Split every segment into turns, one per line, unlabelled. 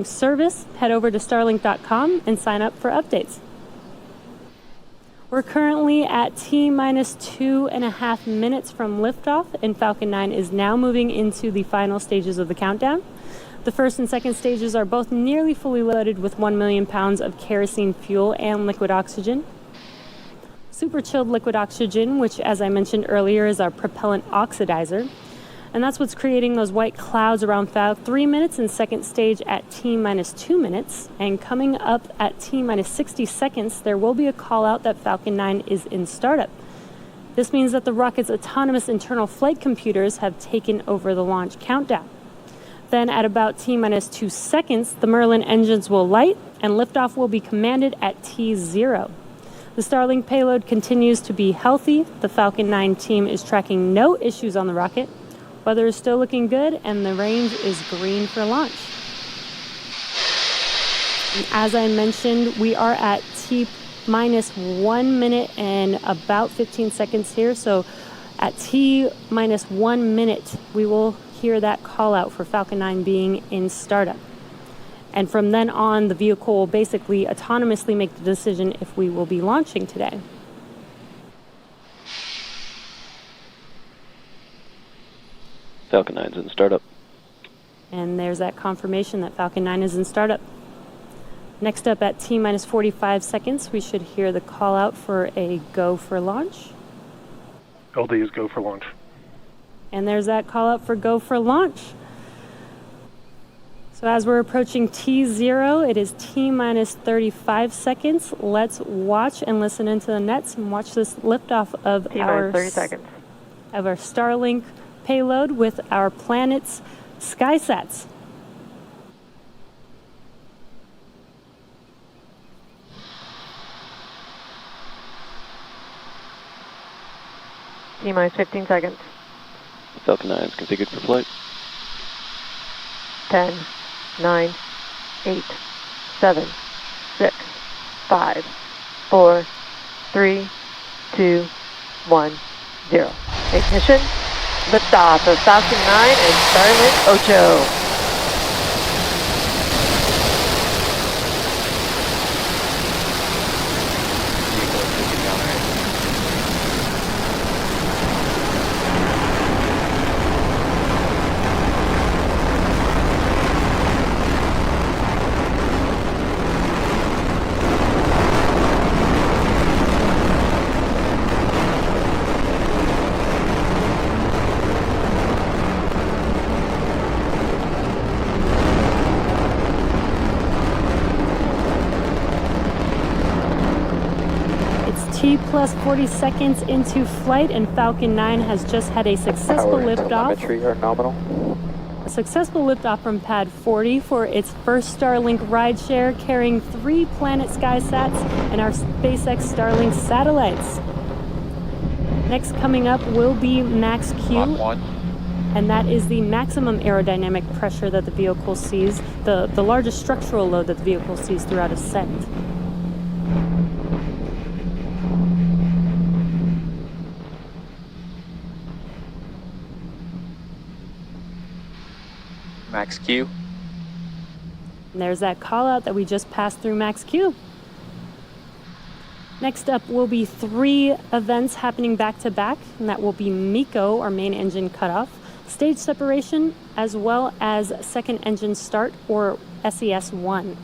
service, head over to starlink.com and sign up for updates. We're currently at T-minus 2.5 minutes from liftoff, and Falcon 9 is now moving into the final stages of the countdown. The first and second stages are both nearly fully loaded with 1 million pounds of kerosene fuel and liquid oxygen. Super chilled liquid oxygen, which, as I mentioned earlier, is our propellant oxidizer. And that's what's creating those white clouds around 3 minutes in second stage at T-minus 2 minutes. And coming up at T-minus 60 seconds, there will be a call out that Falcon 9 is in startup. This means that the rocket's autonomous internal flight computers have taken over the launch countdown. Then at about T-minus 2 seconds, the Merlin engines will light and liftoff will be commanded at T0. The Starlink payload continues to be healthy. The Falcon 9 team is tracking no issues on the rocket. Weather is still looking good, and the range is green for launch. And as I mentioned, we are at T-minus 1 minute and about 15 seconds here. So at T-minus 1 minute, we will hear that call out for Falcon 9 being in startup. And from then on, the vehicle will basically autonomously make the decision if we will be launching today.
Falcon 9's in startup.
And there's that confirmation that Falcon 9 is in startup. Next up at T-minus 45 seconds, we should hear the call out for a go for launch.
LD is go for launch.
And there's that call out for go for launch. So as we're approaching T0, it is T-minus 35 seconds. Let's watch and listen into the nets and watch this liftoff of our
30 seconds.
Of our Starlink payload with our planet's SkySats.
T-minus 15 seconds.
Falcon 9 is configured for flight.
10, 9, 8, 7, 6, 5, 4, 3, 2, 1, 0. Ignition. Liftoff of Falcon 9 and Starlink 8.
T plus 40 seconds into flight, and Falcon 9 has just had a successful liftoff.
Are nominal.
A successful liftoff from pad 40 for its first Starlink rideshare, carrying 3 Planet SkySats and our SpaceX Starlink satellites. Next coming up will be Max Q, and that is the maximum aerodynamic pressure that the vehicle sees, the largest structural load that the vehicle sees throughout ascent.
Max Q.
And there's that call out that we just passed through Max Q. Next up will be 3 events happening back to back, and that will be MECO, or main engine cutoff, stage separation, as well as second engine start, or SES-1.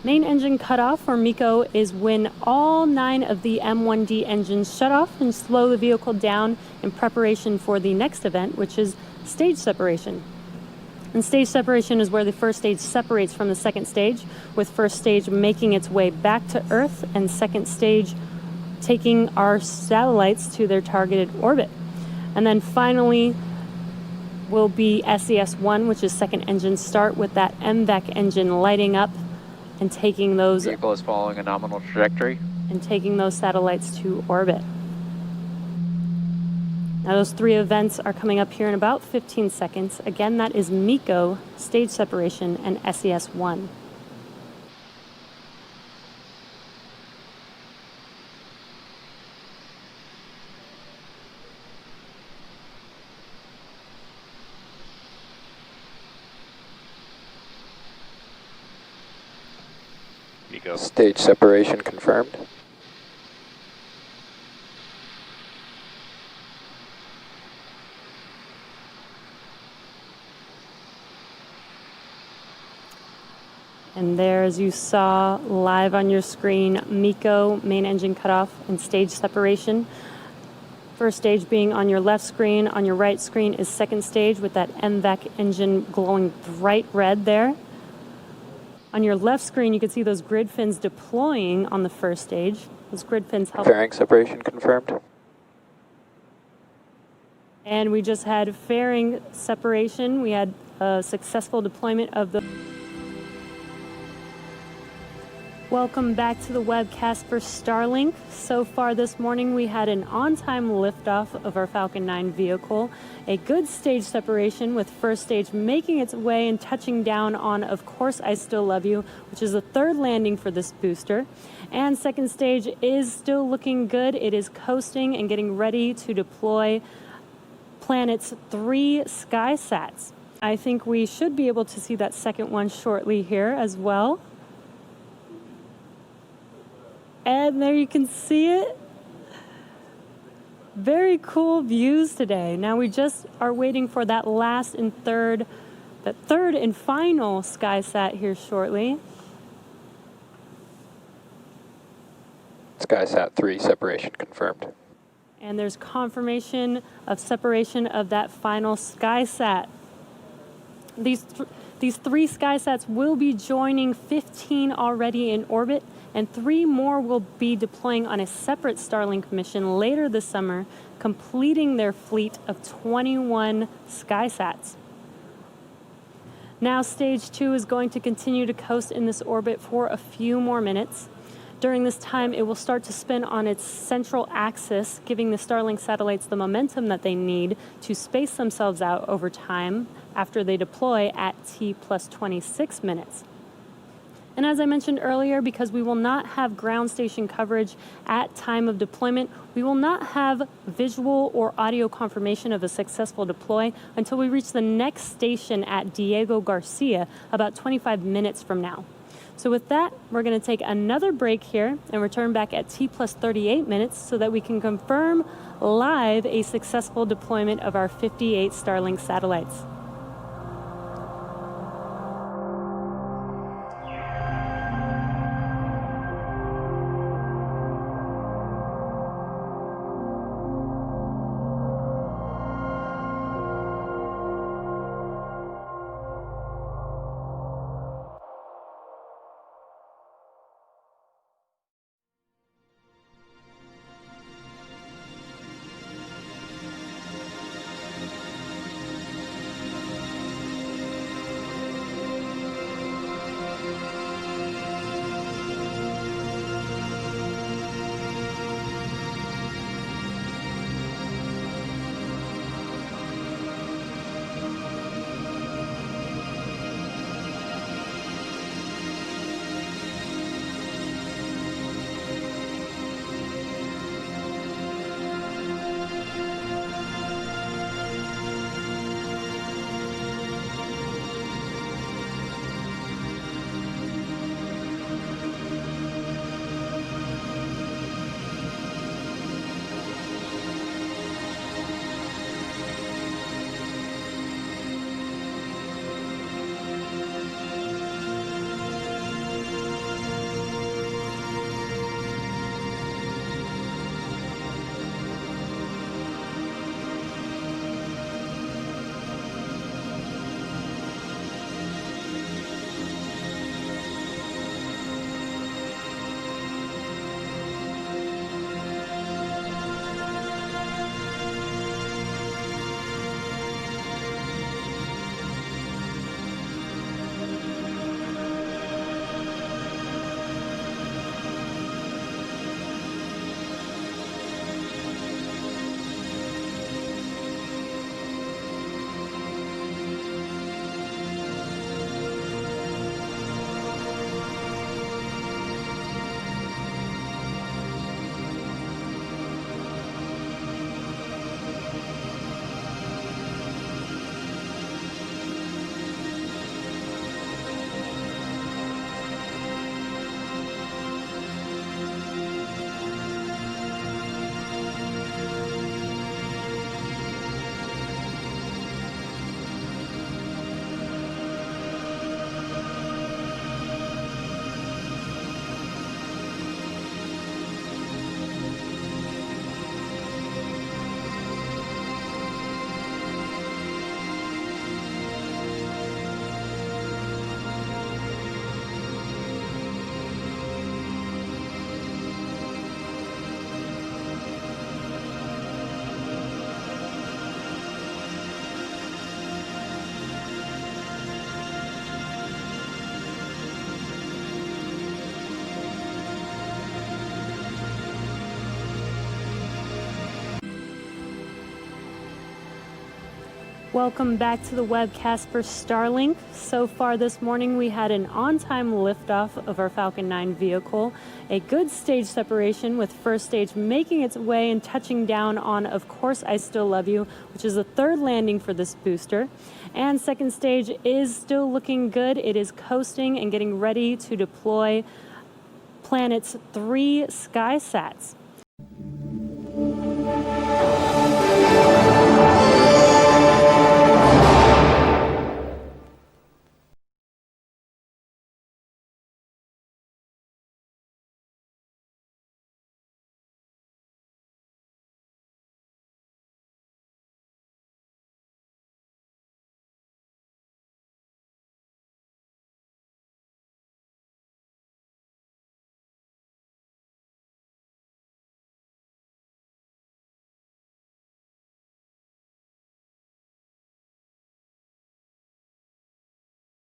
Main engine cutoff, or MECO, is when all 9 of the M1D engines shut off and slow the vehicle down in preparation for the next event, which is stage separation. And stage separation is where the first stage separates from the second stage, with first stage making its way back to Earth and second stage taking our satellites to their targeted orbit. And then finally will be SES-1, which is second engine start, with that MVAC engine lighting up and taking those...
The vehicle is following a nominal trajectory.
And taking those satellites to orbit. Now those 3 events are coming up here in about 15 seconds. Again, that is MECO, stage separation, and SES-1.
MECO.
Stage separation confirmed.
And there, as you saw live on your screen, MECO, main engine cutoff, and stage separation. First stage being on your left screen. On your right screen is second stage with that MVAC engine glowing bright red there. On your left screen, you can see those grid fins deploying on the first stage. Those grid fins help.
Fairing separation confirmed.
And we just had fairing separation. We had a successful deployment of the... Welcome back to the webcast for Starlink. So far this morning, we had an on-time liftoff of our Falcon 9 vehicle, a good stage separation with first stage making its way and touching down on, of course, I Still Love You, which is the third landing for this booster. And second stage is still looking good. It is coasting and getting ready to deploy Planet's 3 SkySats. I think we should be able to see that second one shortly here as well. And there you can see it. Very cool views today. Now we just are waiting for that third and final SkySat here shortly.
SkySat 3 separation confirmed.
And there's confirmation of separation of that final SkySat. These 3 SkySats will be joining 15 already in orbit, and 3 more will be deploying on a separate Starlink mission later this summer, completing their fleet of 21 SkySats. Now stage 2 is going to continue to coast in this orbit for a few more minutes. During this time, it will start to spin on its central axis, giving the Starlink satellites the momentum that they need to space themselves out over time after they deploy at T+26 minutes. And as I mentioned earlier, because we will not have ground station coverage at time of deployment, we will not have visual or audio confirmation of a successful deploy until we reach the next station at Diego Garcia about 25 minutes from now. So with that, we're going to take another break here and return back at T+38 minutes so that we can confirm live a successful deployment of our 58 Starlink satellites. Welcome back to the webcast for Starlink. So far this morning, we had an on-time liftoff of our Falcon 9 vehicle, a good stage separation with first stage making its way and touching down on, of course, I Still Love You, which is the third landing for this booster. And second stage is still looking good. It is coasting and getting ready to deploy Planet's 3 SkySats.